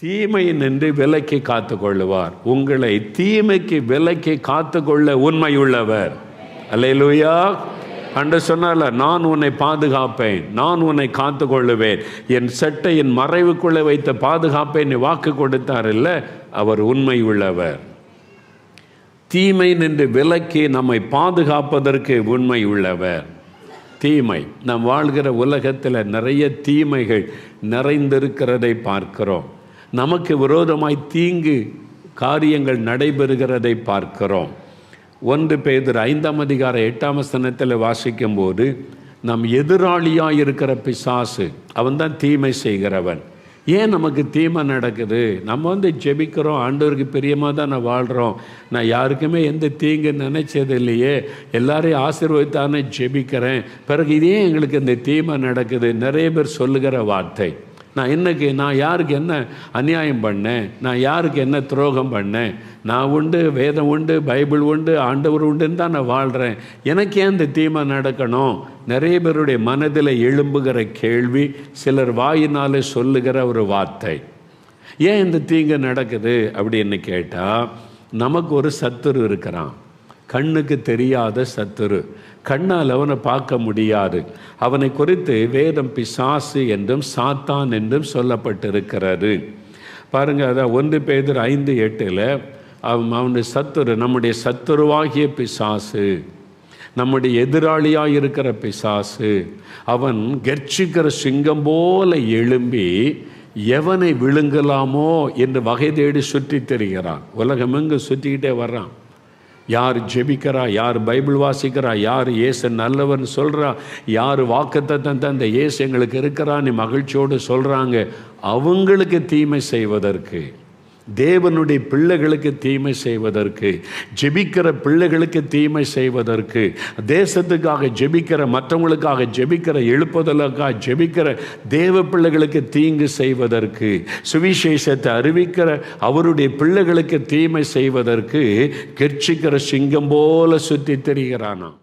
தீமை நின்று விலக்கி காத்து கொள்ளுவார். உங்களை தீமைக்கு விலக்கி காத்து கொள்ள உண்மையுள்ளவர். அல்லேலூயா. அன்று சொன்னால, நான் உன்னை பாதுகாப்பேன், நான் உன்னை காத்து கொள்ளுவேன், என் சட்டையின் மறைவுக்குள்ளே வைத்த பாதுகாப்பேன் வாக்கு கொடுத்தார். இல்லை, அவர் உண்மை உள்ளவர். தீமை நின்று விலக்கி நம்மை பாதுகாப்பதற்கு உண்மை உள்ளவர். தீமை, நாம் வாழ்கிற உலகத்தில் நிறைய தீமைகள் நிறைந்திருக்கிறதை பார்க்கிறோம். நமக்கு விரோதமாய் தீங்கு காரியங்கள் நடைபெறுகிறதை பார்க்கிறோம். 1 பேதுரு 5:8 வாசிக்கும் போது, நம் எதிராளியாக இருக்கிற பிசாசு, அவன் தான் தீமை செய்கிறவன். ஏன் நமக்கு தீமை நடக்குது? நம்ம ஜெபிக்கிறோம், ஆண்டவருக்கு பிரியமாக தான் நான் வாழ்கிறோம், நான் யாருக்குமே எந்த தீங்கு நினைச்சது இல்லையே, எல்லாரையும் ஆசீர்வதித்தானே ஜெபிக்கிறேன், பிறகு இதே எங்களுக்கு இந்த தீமை நடக்குது. நிறைய பேர் சொல்லுகிற வார்த்தை. நான் யாருக்கு என்ன அநியாயம் பண்ணேன், நான் யாருக்கு என்ன துரோகம் பண்ணேன், நான் உண்டு, வேதம் உண்டு, பைபிள் உண்டு, ஆண்டவர் உண்டுன்னு தான் நான் வாழ்கிறேன், எனக்கு ஏன் இந்த தீமை நடக்கணும்? நிறைய பேருடைய மனதில் எழும்புகிற கேள்வி, சிலர் வாயினாலே சொல்லுகிற ஒரு வார்த்தை. ஏன் இந்த தீங்கு நடக்குது அப்படின்னு கேட்டால், நமக்கு ஒரு சத்துரு இருக்கிறான், கண்ணுக்கு தெரியாத சத்துரு, கண்ணால் அவனை பார்க்க முடியாது. அவனை குறித்து வேதம் பிசாசு என்றும் சாத்தான் என்றும் சொல்லப்பட்டிருக்கிறது. பாருங்கள், அதான் 1 பேதுரு 5:8 அவனுடைய சத்துரு, நம்முடைய சத்துருவாகிய பிசாசு, நம்முடைய எதிராளியாக இருக்கிற பிசாசு, அவன் கர்ச்சிக்கிற சிங்கம் போல எழும்பி எவனை விழுங்கலாமோ என்று வகை தேடி சுற்றி தெரிகிறான். உலகமெங்கு சுற்றிக்கிட்டே வர்றான். யார் ஜெபிக்கிறா, யார் பைபிள் வாசிக்கிறா, யார் இயேசு நல்லவன் சொல்கிறா, யார் வாக்குத்தத்தம் தந்த இயேசு எங்களுக்கு இருக்கிறான்னு மகிழ்ச்சியோடு சொல்கிறாங்க, அவங்களுக்கு தீமை செய்வதற்கு, தேவனுடைய பிள்ளைகளுக்கு தீமை செய்வதற்கு, ஜெபிக்கிற பிள்ளைகளுக்கு தீமை செய்வதற்கு, தேசத்துக்காக ஜெபிக்கிற, மற்றவங்களுக்காக ஜெபிக்கிற, எழுப்புதலுக்காக ஜெபிக்கிற தேவ பிள்ளைகளுக்கு தீங்கு செய்வதற்கு, சுவிசேஷத்தை அறிவிக்கிற அவருடைய பிள்ளைகளுக்கு தீமை செய்வதற்கு கெர்ச்சிக்கிற சிங்கம் போல சுற்றி திரிகிறானாம்.